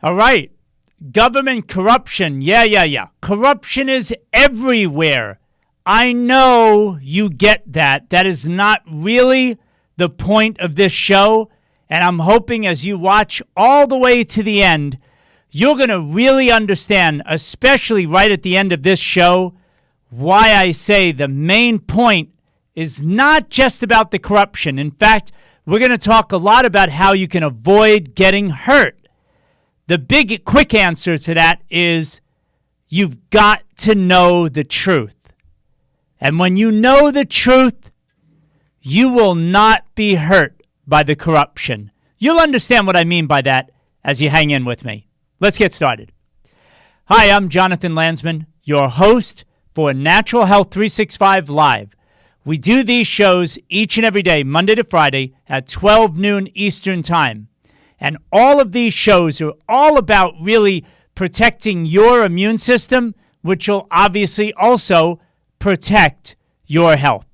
All right. Government corruption. Yeah. Corruption is everywhere. I know you get that. That is not really the point of this show. And I'm hoping as you watch all the way to the end, you're going to really understand, especially right at the end of this show, why I say the main point is not just about the corruption. In fact, we're going to talk a lot about how you can avoid getting hurt. The big, quick answer to that is you've got to know the truth. And when you know the truth, you will not be hurt by the corruption. You'll understand what I mean by that as you hang in with me. Let's get started. Hi, I'm Jonathan Landsman, your host for Natural Health 365 Live. We do these shows each and every day, Monday to Friday at 12 noon Eastern Time. And all of these shows are all about really protecting your immune system, which will obviously also protect your health.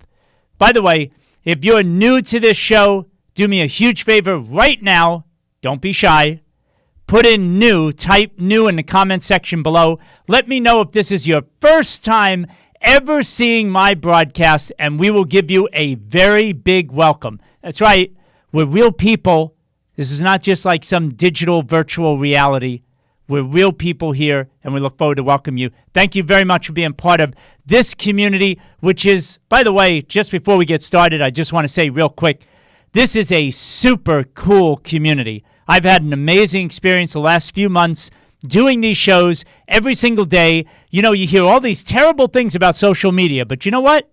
By the way, if you're new to this show, do me a huge favor right now. Don't be shy. Put in new, type new in the comment section below. Let me know if this is your first time ever seeing my broadcast, and we will give you a very big welcome. That's right. We're real people. This is not just like some digital virtual reality. We're real people here, and we look forward to welcome you. Thank you very much for being part of this community, which is, by the way, just before we get started, I just want to say real quick, this is a super cool community. I've had an amazing experience the last few months doing these shows every single day. You know, you hear all these terrible things about social media, but you know what?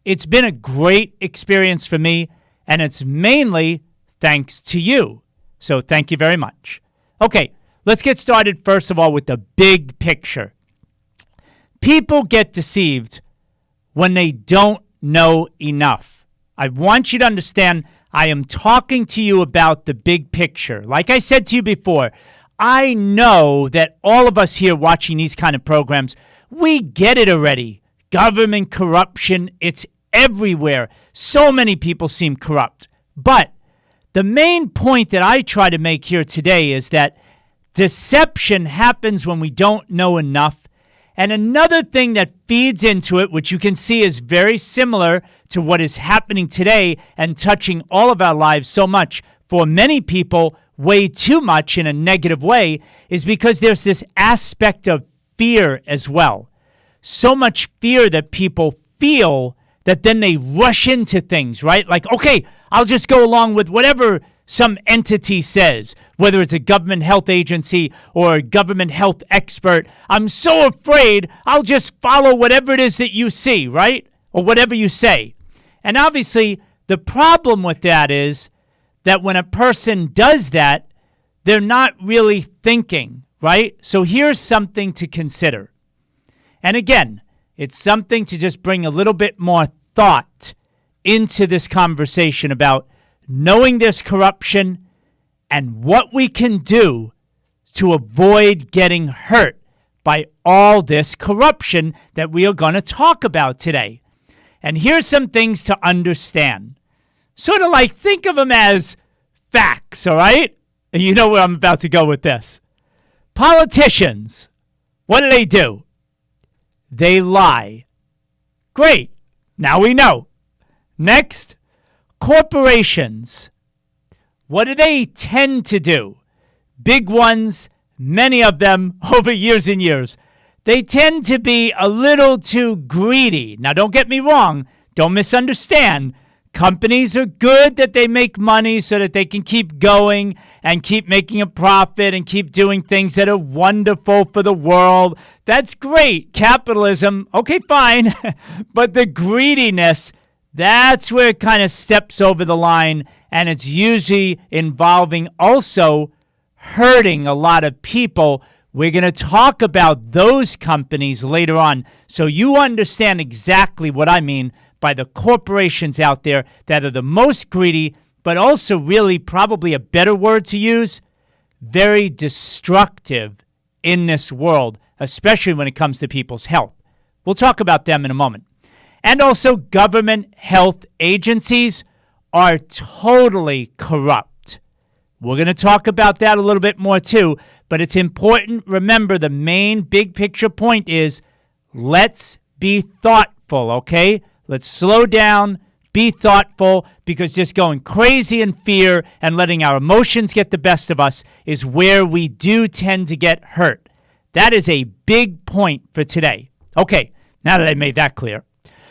It's been a great experience for me, and it's mainly thanks to you. So thank you very much. Okay, let's get started first of all with the big picture. People get deceived when they don't know enough. I want you to understand I am talking to you about the big picture. Like I said to you before, I know that all of us here watching these kind of programs, we get it already. Government corruption, it's everywhere. So many people seem corrupt. But the main point that I try to make here today is that deception happens when we don't know enough. And another thing that feeds into it, which you can see is very similar to what is happening today and touching all of our lives so much, for many people, way too much in a negative way, is because there's this aspect of fear as well. So much fear that people feel that then they rush into things, right? Like, okay, I'll just go along with whatever some entity says, whether it's a government health agency or a government health expert. I'm so afraid I'll just follow whatever it is that you see, right? Or whatever you say. And obviously, the problem with that is that when a person does that, they're not really thinking, right? So here's something to consider. And again, it's something to just bring a little bit more thought into this conversation about knowing this corruption and what we can do to avoid getting hurt by all this corruption that we are going to talk about today. And here's some things to understand. Sort of like think of them as facts, all right? And you know where I'm about to go with this. Politicians, what do? They lie. Great. Now we know. Next, corporations. What do they tend to do? Big ones, many of them over years and years. They tend to be a little too greedy. Now, don't get me wrong. Don't misunderstand. Companies are good that they make money so that they can keep going and keep making a profit and keep doing things that are wonderful for the world. That's great. Capitalism, okay, fine. But the greediness, that's where it kind of steps over the line, and it's usually involving also hurting a lot of people. We're going to talk about those companies later on so you understand exactly what I mean by the corporations out there that are the most greedy, but also really probably a better word to use, very destructive in this world, especially when it comes to people's health. We'll talk about them in a moment. And also government health agencies are totally corrupt. We're going to talk about that a little bit more too, but it's important. Remember, the main big picture point is let's be thoughtful, okay? Let's slow down, be thoughtful, because just going crazy in fear and letting our emotions get the best of us is where we do tend to get hurt. That is a big point for today. Okay, now that I made that clear.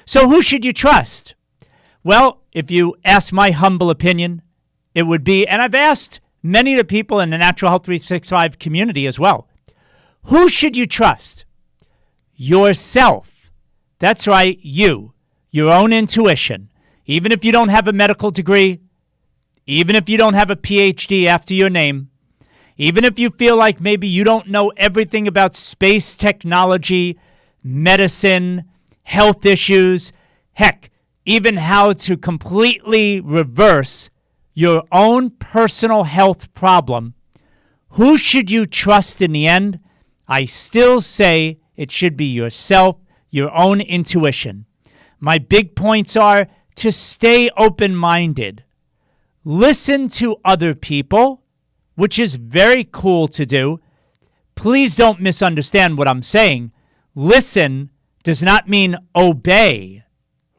So who should you trust? Well, if you ask my humble opinion, it would be, and I've asked many of the people in the Natural Health 365 community as well, who should you trust? Yourself. That's right, you. Your own intuition. Even if you don't have a medical degree, even if you don't have a PhD after your name, even if you feel like maybe you don't know everything about space technology, medicine, health issues, heck, even how to completely reverse your own personal health problem, who should you trust in the end? I still say it should be yourself, your own intuition. My big points are to stay open-minded. Listen to other people, which is very cool to do. Please don't misunderstand what I'm saying. Listen does not mean obey,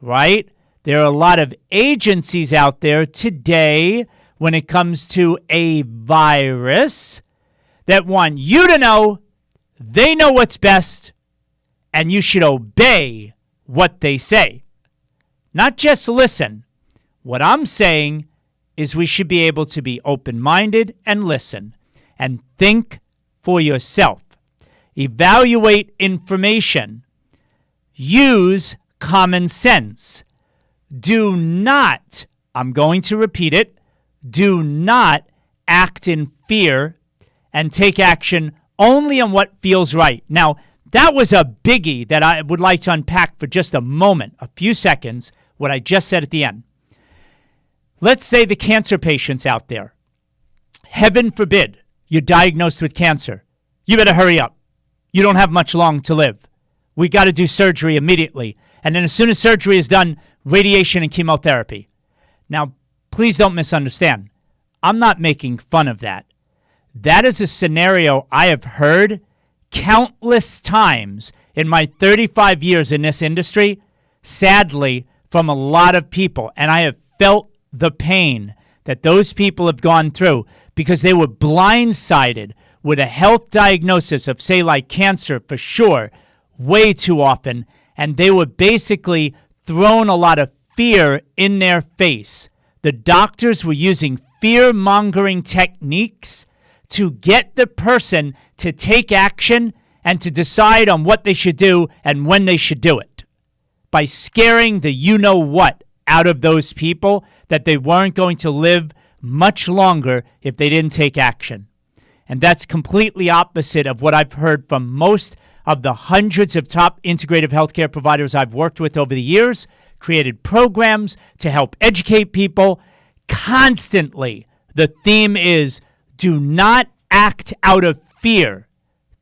right? There are a lot of agencies out there today when it comes to a virus that want you to know they know what's best and you should obey what they say. Not just listen. What I'm saying is we should be able to be open-minded and listen and think for yourself. Evaluate information. Use common sense. Do not, I'm going to repeat it, do not act in fear and take action only on what feels right. Now, that was a biggie that I would like to unpack for just a moment, a few seconds, what I just said at the end. Let's say the cancer patients out there. Heaven forbid you're diagnosed with cancer. You better hurry up. You don't have much long to live. We got to do surgery immediately. And then as soon as surgery is done, radiation and chemotherapy. Now, please don't misunderstand. I'm not making fun of that. That is a scenario I have heard countless times in my 35 years in this industry, sadly, from a lot of people. And I have felt the pain that those people have gone through because they were blindsided with a health diagnosis of, say, like cancer for sure, way too often. And they were basically thrown a lot of fear in their face. The doctors were using fear-mongering techniques to get the person to take action and to decide on what they should do and when they should do it. By scaring the you-know-what out of those people that they weren't going to live much longer if they didn't take action. And that's completely opposite of what I've heard from most of the hundreds of top integrative healthcare providers I've worked with over the years, created programs to help educate people. Constantly, the theme is do not act out of fear.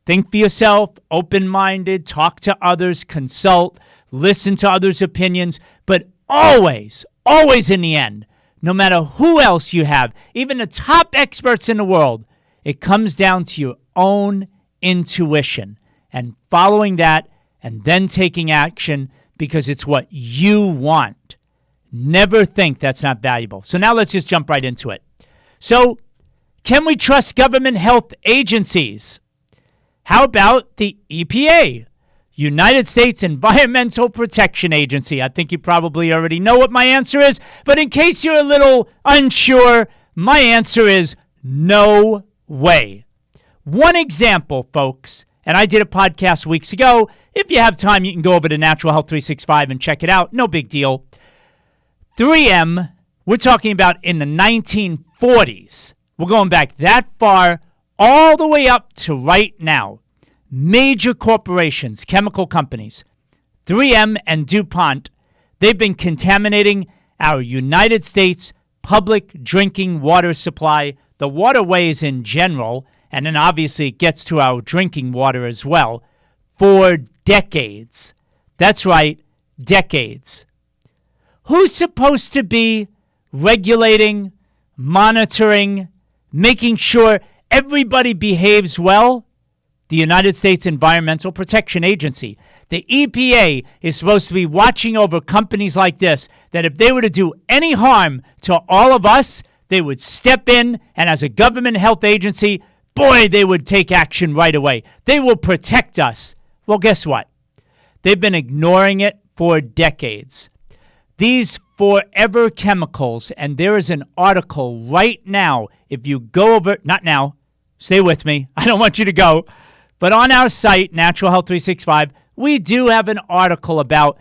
Think for yourself, open-minded, talk to others, consult, listen to others' opinions, but always, always in the end, no matter who else you have, even the top experts in the world, it comes down to your own intuition and following that and then taking action because it's what you want. Never think that's not valuable. So now let's just jump right into it. So, can we trust government health agencies? How about the EPA, United States Environmental Protection Agency? I think you probably already know what my answer is, but in case you're a little unsure, my answer is no way. One example, folks, and I did a podcast weeks ago. If you have time, you can go over to Natural Health 365 and check it out. No big deal. 3M, we're talking about in the 1940s. We're going back that far, all the way up to right now. Major corporations, chemical companies, 3M and DuPont, they've been contaminating our United States public drinking water supply, the waterways in general, and then obviously it gets to our drinking water as well, for decades. That's right, decades. Who's supposed to be regulating, monitoring, making sure everybody behaves well? The United States Environmental Protection Agency. The EPA is supposed to be watching over companies like this, that if they were to do any harm to all of us, they would step in, and as a government health agency, boy, they would take action right away. They will protect us. Well, guess what? They've been ignoring it for decades. These forever chemicals, and there is an article right now, if you go over, not now, stay with me, I don't want you to go, but on our site, Natural Health 365, we do have an article about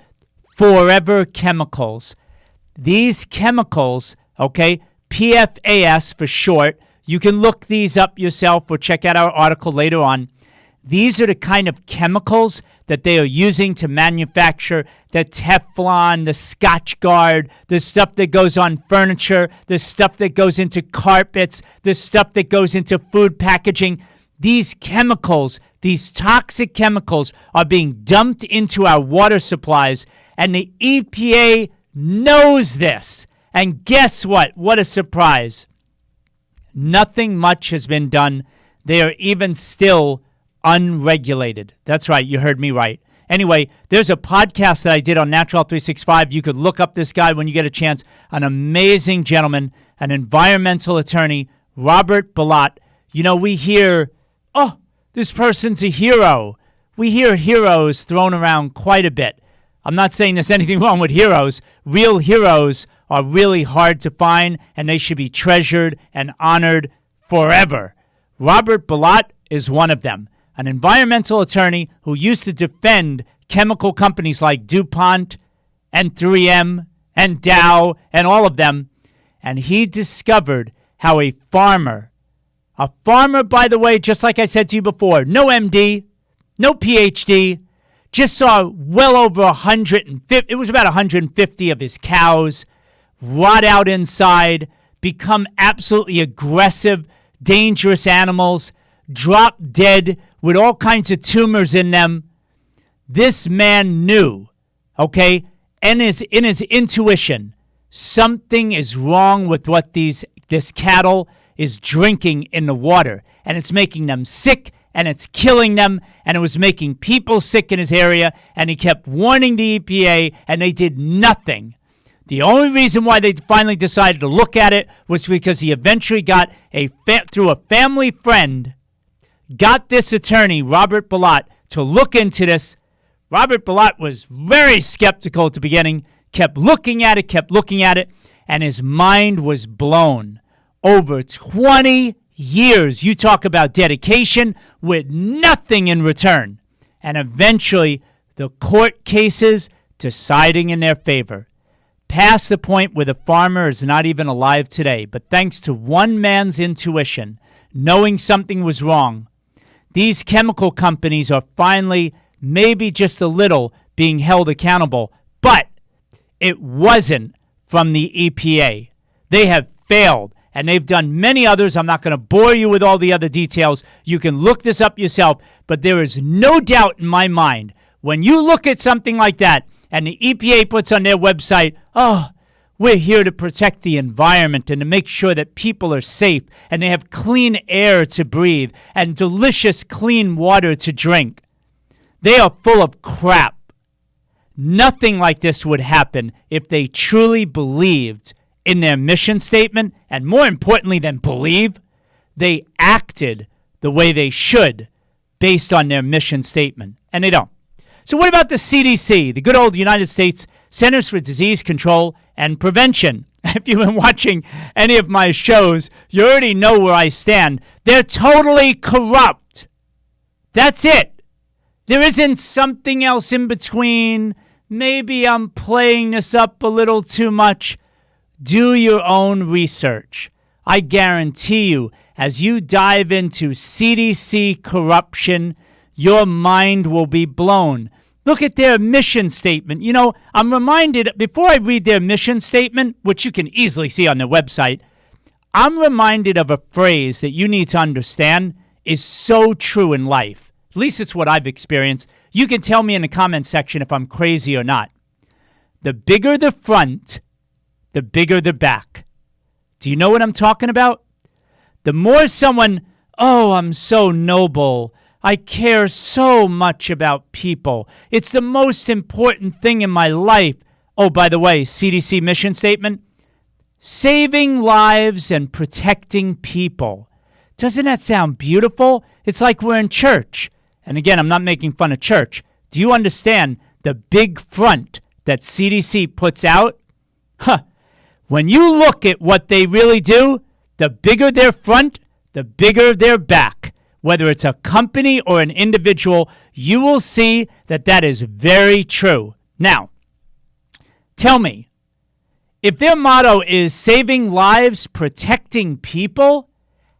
forever chemicals. These chemicals, okay, PFAS for short, you can look these up yourself or check out our article later on. These are the kind of chemicals that they are using to manufacture the Teflon, the Scotch Guard, the stuff that goes on furniture, the stuff that goes into carpets, the stuff that goes into food packaging. These chemicals, these toxic chemicals, are being dumped into our water supplies, and the EPA knows this. And guess what? What a surprise. Nothing much has been done. They are even still unregulated. That's right. You heard me right. Anyway, there's a podcast that I did on Natural Health 365. You could look up this guy when you get a chance. An amazing gentleman, an environmental attorney, Robert Bilott. You know, we hear, oh, this person's a hero. We hear heroes thrown around quite a bit. I'm not saying there's anything wrong with heroes. Real heroes are really hard to find, and they should be treasured and honored forever. Robert Bilott is one of them, an environmental attorney who used to defend chemical companies like DuPont and 3M and Dow and all of them. And he discovered how a farmer, by the way, just like I said to you before, no MD, no PhD, just saw well over 150, it was about 150 of his cows rot out inside, become absolutely aggressive, dangerous animals, drop dead with all kinds of tumors in them. This man knew, okay, and in his intuition, something is wrong with what this cattle is drinking in the water, and it's making them sick, and it's killing them, and it was making people sick in his area, and he kept warning the EPA, and they did nothing. The only reason why they finally decided to look at it was because he eventually got through a family friend, got this attorney, Robert Bilott, to look into this. Robert Bilott was very skeptical at the beginning, kept looking at it, and his mind was blown. Over 20 years, you talk about dedication with nothing in return. And eventually, the court cases deciding in their favor. Past the point where the farmer is not even alive today. But thanks to one man's intuition, knowing something was wrong, these chemical companies are finally, maybe just a little, being held accountable. But it wasn't from the EPA. They have failed, and they've done many others. I'm not going to bore you with all the other details. You can look this up yourself. But there is no doubt in my mind, when you look at something like that, and the EPA puts on their website, oh, we're here to protect the environment and to make sure that people are safe and they have clean air to breathe and delicious clean water to drink. They are full of crap. Nothing like this would happen if they truly believed in their mission statement, and more importantly than believe, they acted the way they should based on their mission statement, and they don't. So what about the CDC, the good old United States Centers for Disease Control and Prevention? If you've been watching any of my shows, you already know where I stand. They're totally corrupt. That's it. There isn't something else in between. Maybe I'm playing this up a little too much. Do your own research. I guarantee you, as you dive into CDC corruption, your mind will be blown. Look at their mission statement. You know, I'm reminded, before I read their mission statement, which you can easily see on their website, I'm reminded of a phrase that you need to understand is so true in life. At least it's what I've experienced. You can tell me in the comment section if I'm crazy or not. The bigger the front, the bigger the back. Do you know what I'm talking about? The more someone, oh, I'm so noble. I care so much about people. It's the most important thing in my life. Oh, by the way, CDC mission statement, saving lives and protecting people. Doesn't that sound beautiful? It's like we're in church. And again, I'm not making fun of church. Do you understand the big front that CDC puts out? When you look at what they really do, the bigger their front, the bigger their back. Whether it's a company or an individual, you will see that that is very true. Now, tell me, if their motto is saving lives, protecting people,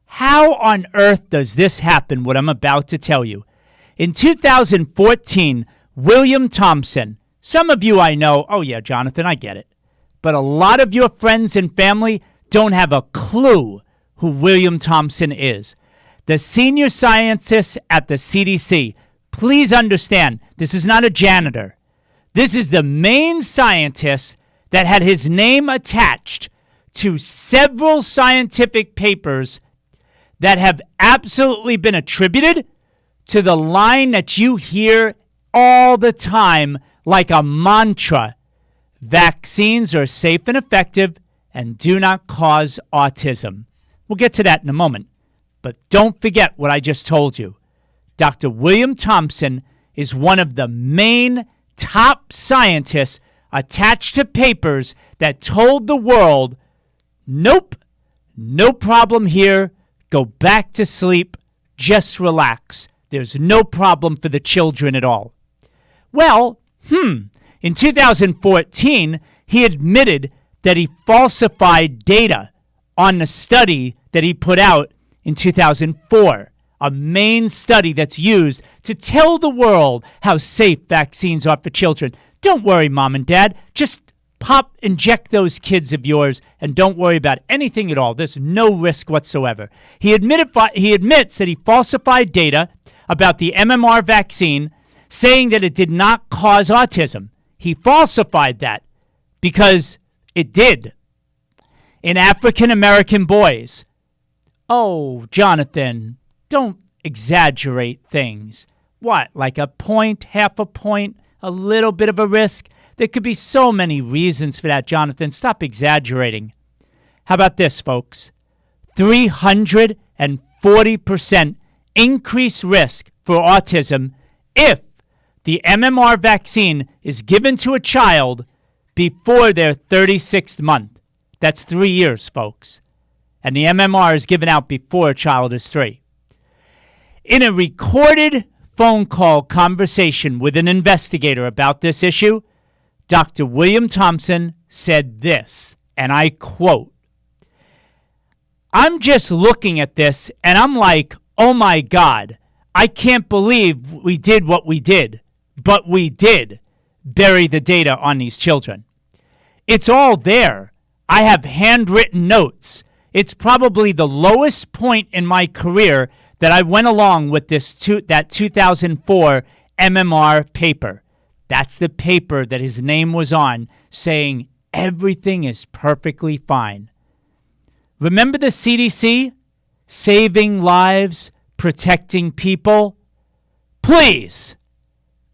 how on earth does this happen, what I'm about to tell you? In 2014, William Thompson, some of you I know, oh yeah, Jonathan, I get it. But a lot of your friends and family don't have a clue who William Thompson is. The senior scientist at the CDC, please understand, this is not a janitor. This is the main scientist that had his name attached to several scientific papers that have absolutely been attributed to the line that you hear all the time like a mantra. Vaccines are safe and effective and do not cause autism. We'll get to that in a moment. But don't forget what I just told you. Dr. William Thompson is one of the main top scientists attached to papers that told the world, nope, no problem here. Go back to sleep. Just relax. There's no problem for the children at all. Well, in 2014, he admitted that he falsified data on the study that he put out in 2004, a main study that's used to tell the world how safe vaccines are for children. Don't worry, Mom and Dad. Just inject those kids of yours and don't worry about anything at all. There's no risk whatsoever. He admits that he falsified data about the MMR vaccine, saying that it did not cause autism. He falsified that because it did. In African American boys, oh, Jonathan, don't exaggerate things. What, like a point, half a point, a little bit of a risk? There could be so many reasons for that, Jonathan. Stop exaggerating. How about this, folks? 340% increased risk for autism if the MMR vaccine is given to a child before their 36th month. That's 3 years, folks. And the MMR is given out before a child is 3. In a recorded phone call conversation with an investigator about this issue, Dr. William Thompson said this, and I quote, "I'm just looking at this and I'm like, oh my God, I can't believe we did what we did, but we did bury the data on these children. It's all there. I have handwritten notes. It's probably the lowest point in my career that I went along with that 2004 MMR paper. That's the paper that his name was on, saying everything is perfectly fine. Remember the CDC? Saving lives, protecting people? Please,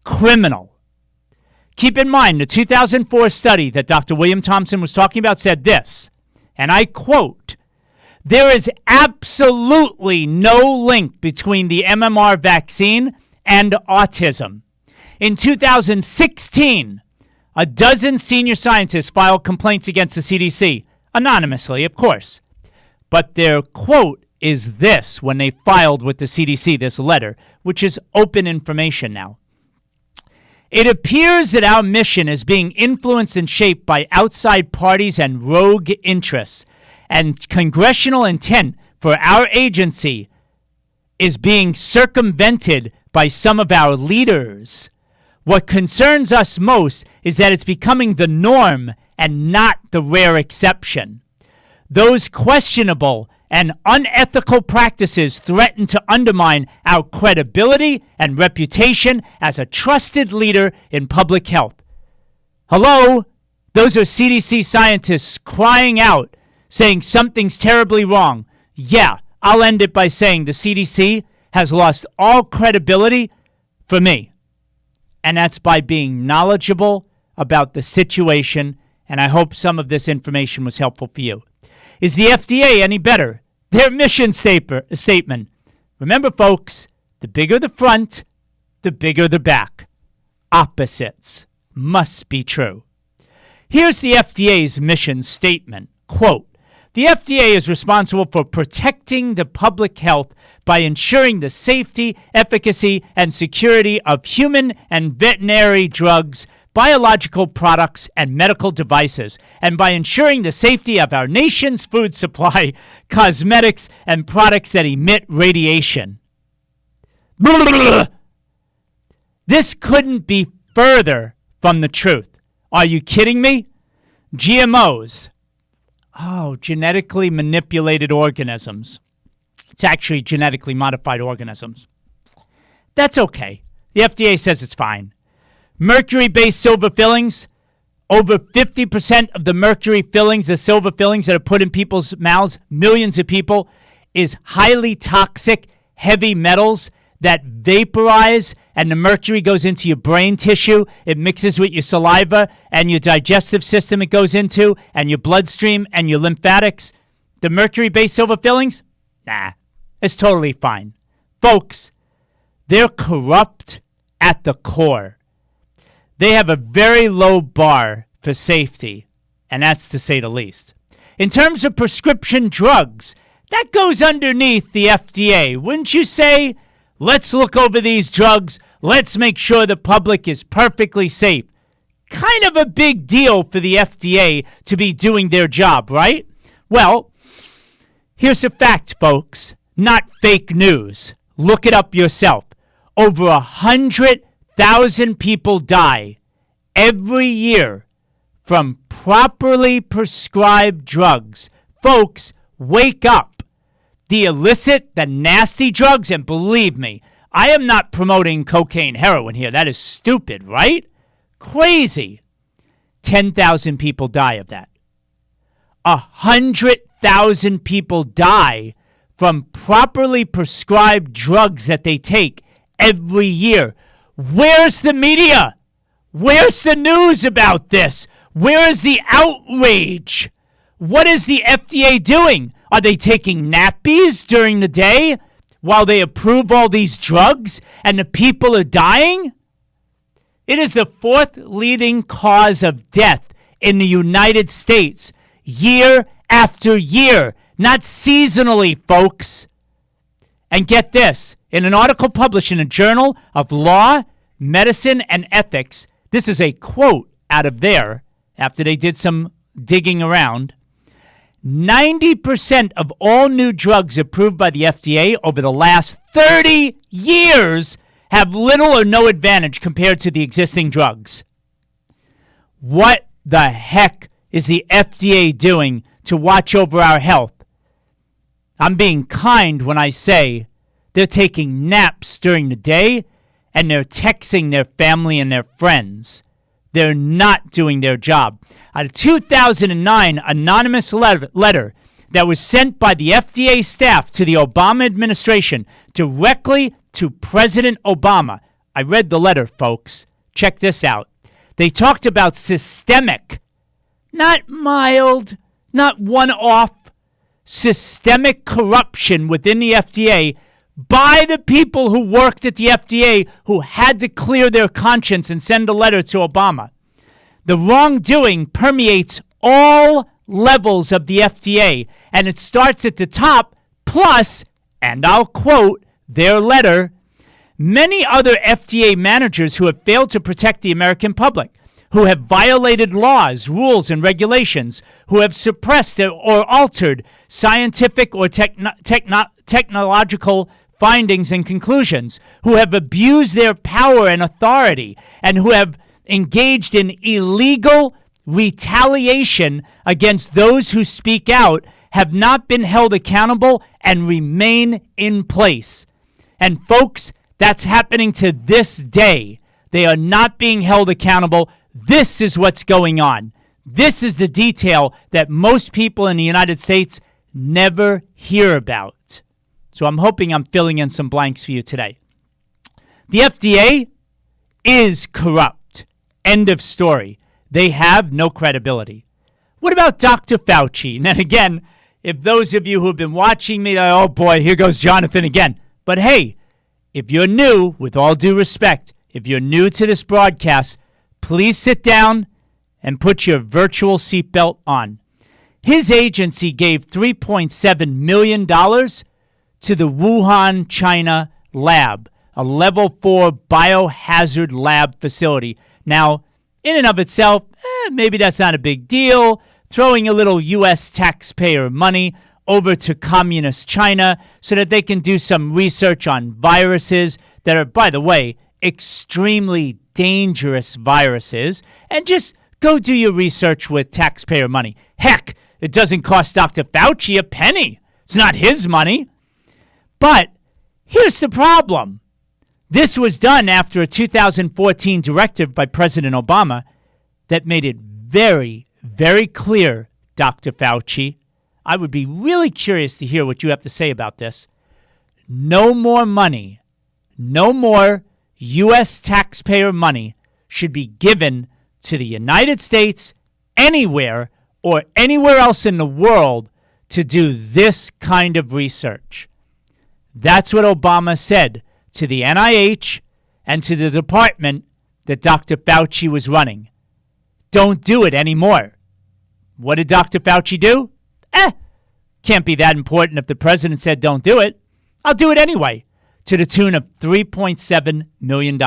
criminal. Keep in mind, the 2004 study that Dr. William Thompson was talking about said this, and I quote, "There is absolutely no link between the MMR vaccine and autism." In 2016, a dozen senior scientists filed complaints against the CDC, anonymously, of course. But their quote is this when they filed with the CDC this letter, which is open information now. "It appears that our mission is being influenced and shaped by outside parties and rogue interests, and congressional intent for our agency is being circumvented by some of our leaders. What concerns us most is that it's becoming the norm and not the rare exception. Those questionable and unethical practices threaten to undermine our credibility and reputation as a trusted leader in public health." Hello? Those are CDC scientists crying out, saying something's terribly wrong. Yeah, I'll end it by saying the CDC has lost all credibility for me. And that's by being knowledgeable about the situation. And I hope some of this information was helpful for you. Is the FDA any better? Their mission statement. Remember, folks, the bigger the front, the bigger the back. Opposites must be true. Here's the FDA's mission statement. Quote, the FDA is responsible for protecting the public health by ensuring the safety, efficacy, and security of human and veterinary drugs, biological products, and medical devices, and by ensuring the safety of our nation's food supply, cosmetics, and products that emit radiation. This couldn't be further from the truth. Are you kidding me? GMOs. Oh, genetically manipulated organisms. It's actually genetically modified organisms. That's okay. The FDA says it's fine. Mercury-based silver fillings. Over 50% of the mercury fillings, the silver fillings that are put in people's mouths, millions of people, is highly toxic heavy metals that vaporize, and the mercury goes into your brain tissue. It mixes with your saliva and your digestive system it goes into, and your bloodstream and your lymphatics. The mercury-based silver fillings? Nah, it's totally fine. Folks, they're corrupt at the core. They have a very low bar for safety, and that's to say the least. In terms of prescription drugs, that goes underneath the FDA. Wouldn't you say, let's look over these drugs, let's make sure the public is perfectly safe? Kind of a big deal for the FDA to be doing their job, right? Well, here's a fact, folks, not fake news. Look it up yourself. Over 100,000 people die every year from properly prescribed drugs. Folks, wake up. The illicit, the nasty drugs, and believe me, I am not promoting cocaine, heroin here. That is stupid, right? Crazy. 10,000 people die of that. 100,000 people die from properly prescribed drugs that they take every year. Where's the media? Where's the news about this? Where is the outrage? What is the FDA doing? Are they taking nappies during the day while they approve all these drugs and the people are dying? It is the fourth leading cause of death in the United States year after year, not seasonally, folks. And get this, in an article published in a Journal of Law, Medicine, and Ethics, this is a quote out of there after they did some digging around. 90% of all new drugs approved by the FDA over the last 30 years have little or no advantage compared to the existing drugs. What the heck is the FDA doing to watch over our health? I'm being kind when I say they're taking naps during the day and they're texting their family and their friends. They're not doing their job. A 2009 anonymous letter that was sent by the FDA staff to the Obama administration directly to President Obama. I read the letter, folks. Check this out. They talked about systemic, not mild, not one-off, systemic corruption within the FDA by the people who worked at the FDA who had to clear their conscience and send a letter to Obama. The wrongdoing permeates all levels of the FDA, and it starts at the top, plus, and I'll quote their letter, many other FDA managers who have failed to protect the American public, who have violated laws, rules, and regulations, who have suppressed or altered scientific or technological findings and conclusions, who have abused their power and authority, and who have engaged in illegal retaliation against those who speak out, have not been held accountable and remain in place. And folks, that's happening to this day. They are not being held accountable. This is what's going on. This is the detail that most people in the United States never hear about. So I'm hoping I'm filling in some blanks for you today. The FDA is corrupt. End of story. They have no credibility. What about Dr. Fauci? And then again, if those of you who have been watching me, oh boy, here goes Jonathan again. But hey, if you're new, with all due respect, if you're new to this broadcast, please sit down and put your virtual seatbelt on. His agency gave $3.7 million to the Wuhan, China lab, a level 4 biohazard lab facility. Now, in and of itself, maybe that's not a big deal. Throwing a little U.S. taxpayer money over to communist China so that they can do some research on viruses that are, by the way, extremely dangerous viruses, and just go do your research with taxpayer money. Heck, it doesn't cost Dr. Fauci a penny. It's not his money. But here's the problem. This was done after a 2014 directive by President Obama that made it very, very clear, Dr. Fauci. I would be really curious to hear what you have to say about this. No more money, no more U.S. taxpayer money should be given to the United States anywhere or anywhere else in the world to do this kind of research. That's what Obama said to the NIH and to the department that Dr. Fauci was running. Don't do it anymore. What did Dr. Fauci do? Can't be that important if the president said don't do it. I'll do it anyway, to the tune of $3.7 million.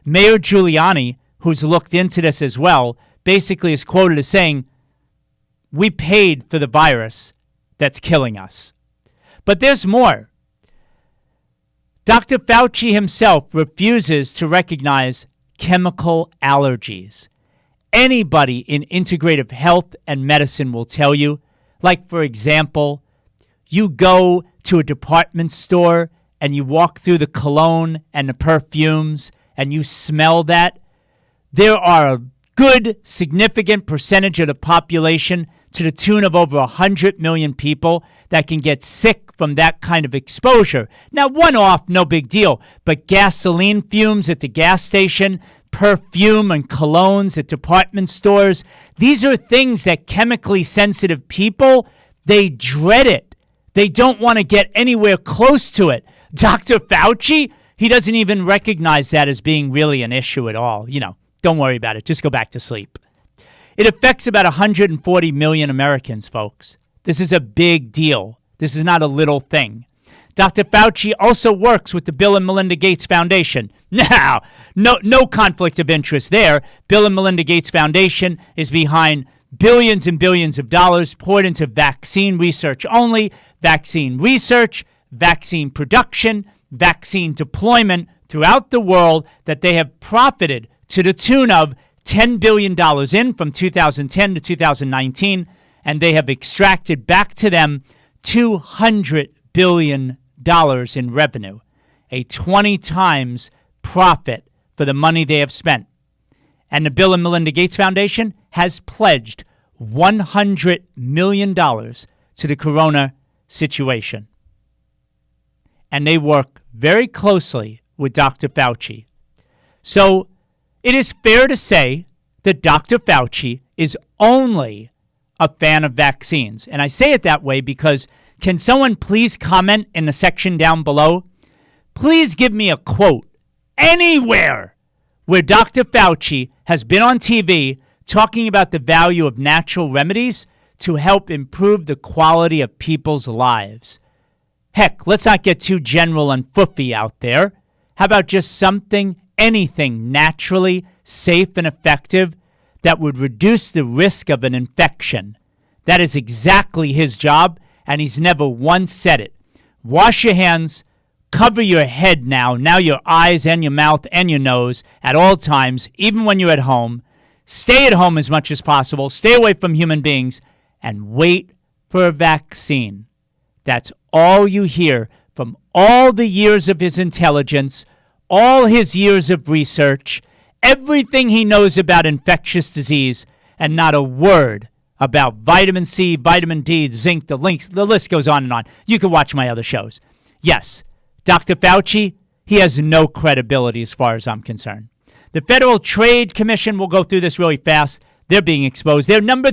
Mayor Giuliani, who's looked into this as well, basically is quoted as saying, we paid for the virus that's killing us. But there's more. Dr. Fauci himself refuses to recognize chemical allergies. Anybody in integrative health and medicine will tell you, like, for example, you go to a department store and you walk through the cologne and the perfumes and you smell that. There are a good, significant percentage of the population, to the tune of over 100 million people, that can get sick from that kind of exposure. Now, one-off, no big deal, but gasoline fumes at the gas station, perfume and colognes at department stores, these are things that chemically sensitive people, they dread it. They don't want to get anywhere close to it. Dr. Fauci, he doesn't even recognize that as being really an issue at all. Don't worry about it. Just go back to sleep. It affects about 140 million Americans, folks. This is a big deal. This is not a little thing. Dr. Fauci also works with the Bill and Melinda Gates Foundation. Now, no conflict of interest there. Bill and Melinda Gates Foundation is behind billions and billions of dollars poured into vaccine research only, vaccine research, vaccine production, vaccine deployment throughout the world that they have profited to the tune of $10 billion in from 2010 to 2019, and they have extracted back to them $200 billion in revenue, a 20 times profit for the money they have spent. And the Bill and Melinda Gates Foundation has pledged $100 million to the corona situation. And they work very closely with Dr. Fauci. So it is fair to say that Dr. Fauci is only a fan of vaccines. And I say it that way because can someone please comment in the section down below? Please give me a quote anywhere where Dr. Fauci has been on TV talking about the value of natural remedies to help improve the quality of people's lives. Heck, let's not get too general and foofy out there. How about just something, anything naturally safe and effective that would reduce the risk of an infection? That is exactly his job, and he's never once said it. Wash your hands, cover your head now your eyes and your mouth and your nose at all times, even when you're at home. Stay at home as much as possible, stay away from human beings, and wait for a vaccine. That's all you hear from all the years of his intelligence, all his years of research, everything he knows about infectious disease, and not a word about vitamin C, vitamin D, zinc, the list goes on and on. You can watch my other shows. Yes, Dr. Fauci, he has no credibility as far as I'm concerned. The Federal Trade Commission, will go through this really fast. They're being exposed. Their number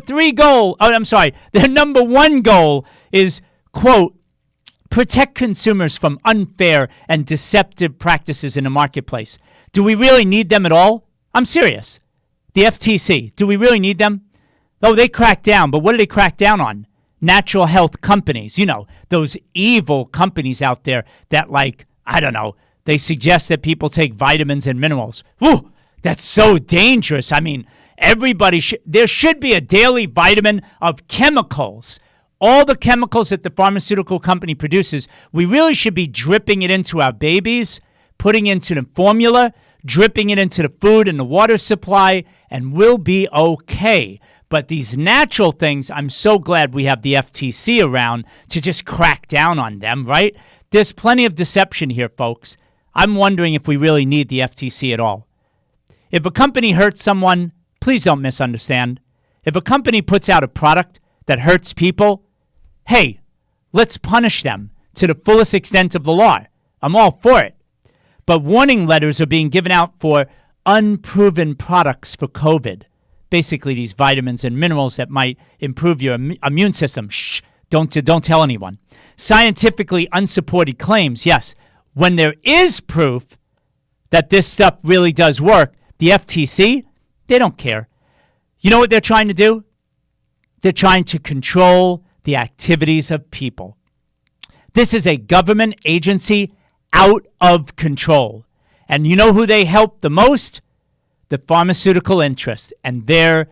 one goal is, quote, protect consumers from unfair and deceptive practices in the marketplace. Do we really need them at all? I'm serious. The FTC, do we really need them? Oh, they crack down, but what do they crack down on? Natural health companies, those evil companies out there that, they suggest that people take vitamins and minerals. Whew, that's so dangerous. I mean, there should be a daily vitamin of chemicals. All the chemicals that the pharmaceutical company produces, we really should be dripping it into our babies, putting into the formula, dripping it into the food and the water supply, and we'll be okay. But these natural things, I'm so glad we have the FTC around to just crack down on them, right? There's plenty of deception here, folks. I'm wondering if we really need the FTC at all. If a company hurts someone, please don't misunderstand. If a company puts out a product that hurts people, hey, let's punish them to the fullest extent of the law. I'm all for it. But warning letters are being given out for unproven products for COVID. Basically, these vitamins and minerals that might improve your immune system. Shh, don't tell anyone. Scientifically unsupported claims, yes. When there is proof that this stuff really does work, the FTC, they don't care. You know what they're trying to do? They're trying to control the activities of people. This is a government agency out of control. And you know who they help the most? The pharmaceutical interest and their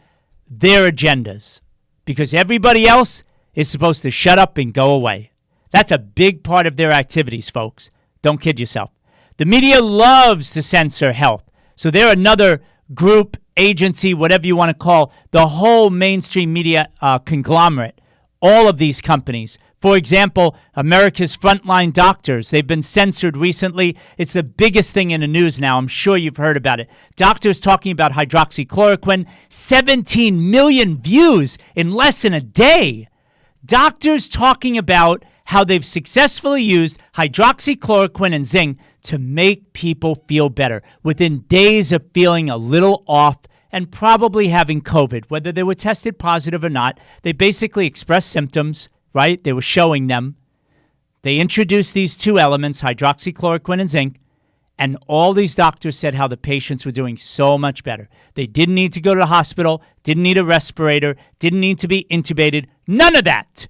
agendas. Because everybody else is supposed to shut up and go away. That's a big part of their activities, folks. Don't kid yourself. The media loves to censor health. So they're another group, agency, whatever you want to call the whole mainstream media conglomerate. All of these companies. For example, America's Frontline Doctors. They've been censored recently. It's the biggest thing in the news now. I'm sure you've heard about it. Doctors talking about hydroxychloroquine. 17 million views in less than a day. Doctors talking about how they've successfully used hydroxychloroquine and zinc to make people feel better within days of feeling a little off and probably having COVID, whether they were tested positive or not. They basically expressed symptoms, right? They were showing them. They introduced these two elements, hydroxychloroquine and zinc, and all these doctors said how the patients were doing so much better. They didn't need to go to the hospital, didn't need a respirator, didn't need to be intubated, none of that.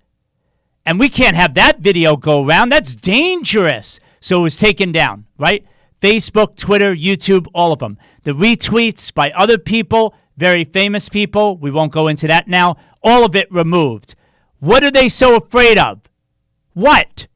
And we can't have that video go around. That's dangerous. So it was taken down, right? Facebook, Twitter, YouTube, all of them. The retweets by other people, very famous people, we won't go into that now, all of it removed. What are they so afraid of? What?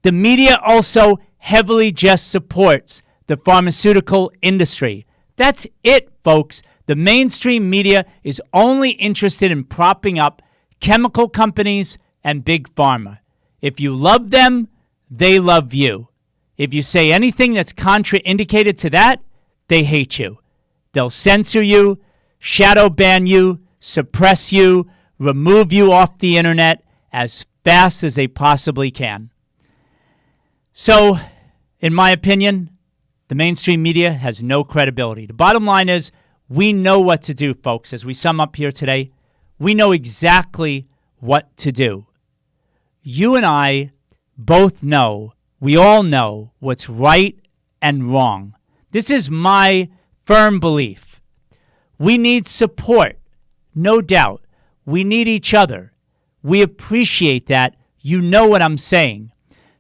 The media also heavily just supports the pharmaceutical industry. That's it, folks. The mainstream media is only interested in propping up chemical companies and big pharma. If you love them, they love you. If you say anything that's contraindicated to that, they hate you. They'll censor you, shadow ban you, suppress you, remove you off the internet as fast as they possibly can. So, in my opinion, the mainstream media has no credibility. The bottom line is, we know what to do, folks. As we sum up here today, we know exactly what to do. You and I both know, we all know what's right and wrong. This is my firm belief. We need support, no doubt. We need each other. We appreciate that. You know what I'm saying.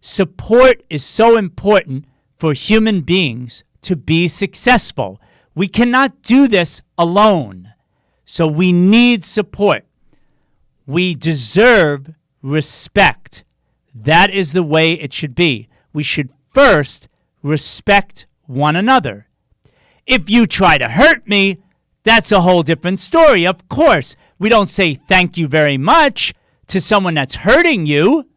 Support is so important for human beings to be successful. We cannot do this alone. So we need support. We deserve respect. That is the way it should be. We should first respect one another. If you try to hurt me, that's a whole different story. Of course, we don't say thank you very much to someone that's hurting you,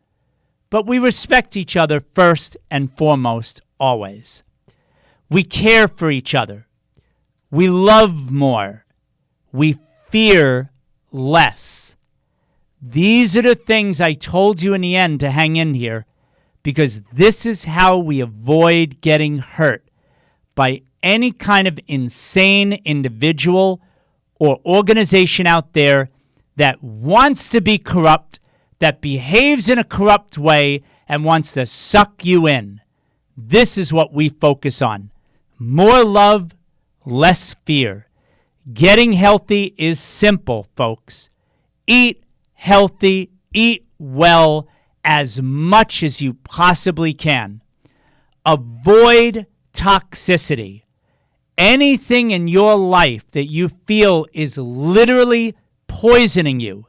but we respect each other first and foremost, always. We care for each other. We love more. We fear less. These are the things I told you in the end to hang in here, because this is how we avoid getting hurt by any kind of insane individual or organization out there that wants to be corrupt, that behaves in a corrupt way, and wants to suck you in. This is what we focus on. More love, less fear. Getting healthy is simple, folks. Eat healthy, eat well as much as you possibly can. Avoid toxicity. Anything in your life that you feel is literally poisoning you.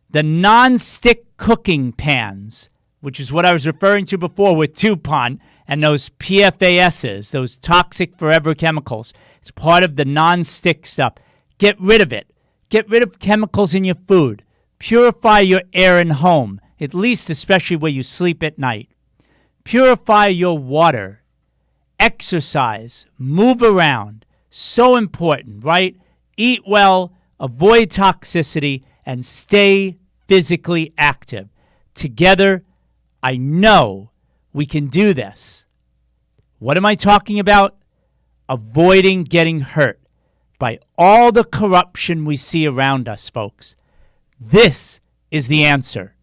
The non-stick cooking pans, which is what I was referring to before with DuPont and those PFASs, those toxic forever chemicals. It's part of the non-stick stuff. Get rid of it. Get rid of chemicals in your food. Purify your air and home, at least especially where you sleep at night. Purify your water. Exercise. Move around. So important, right? Eat well, avoid toxicity, and stay physically active. Together, I know we can do this. What am I talking about? Avoiding getting hurt by all the corruption we see around us, folks. This is the answer.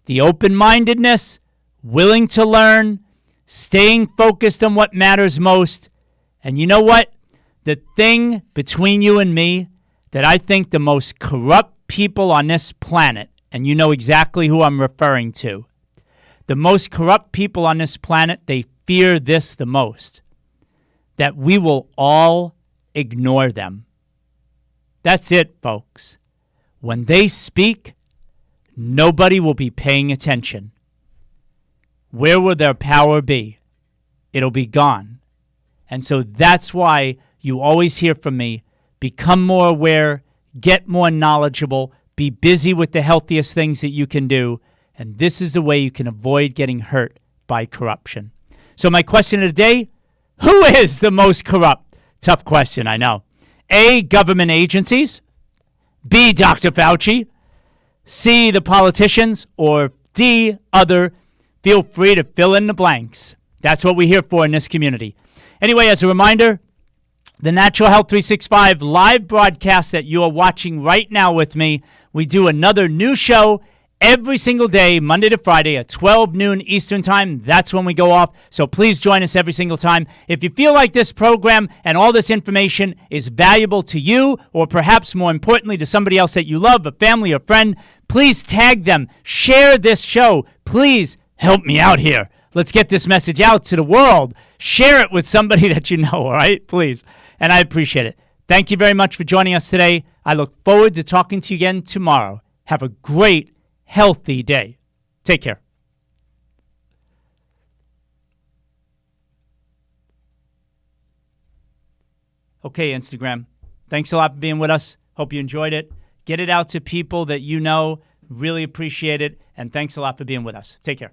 The open-mindedness, willing to learn, staying focused on what matters most. And you know what? The thing between you and me that I think the most corrupt people on this planet, and you know exactly who I'm referring to, the most corrupt people on this planet, they fear this the most, that we will all ignore them. That's it, folks. When they speak, nobody will be paying attention. Where will their power be? It'll be gone. And so that's why you always hear from me, become more aware, get more knowledgeable, be busy with the healthiest things that you can do, and this is the way you can avoid getting hurt by corruption. So my question of the day, who is the most corrupt? Tough question, I know. A, government agencies. B, Dr. Fauci. C, the politicians. Or D, other. Feel free to fill in the blanks. That's what we're here for in this community. Anyway, as a reminder, the Natural Health 365 live broadcast that you are watching right now with me, we do another new show every single day, Monday to Friday at 12 noon Eastern Time. That's when we go off. So please join us every single time. If you feel like this program and all this information is valuable to you, or perhaps more importantly to somebody else that you love, a family or friend, please tag them. Share this show. Please help me out here. Let's get this message out to the world. Share it with somebody that you know, all right? Please. And I appreciate it. Thank you very much for joining us today. I look forward to talking to you again tomorrow. Have a great, healthy day. Take care. Okay, Instagram. Thanks a lot for being with us. Hope you enjoyed it. Get it out to people that you know. Really appreciate it. And thanks a lot for being with us. Take care.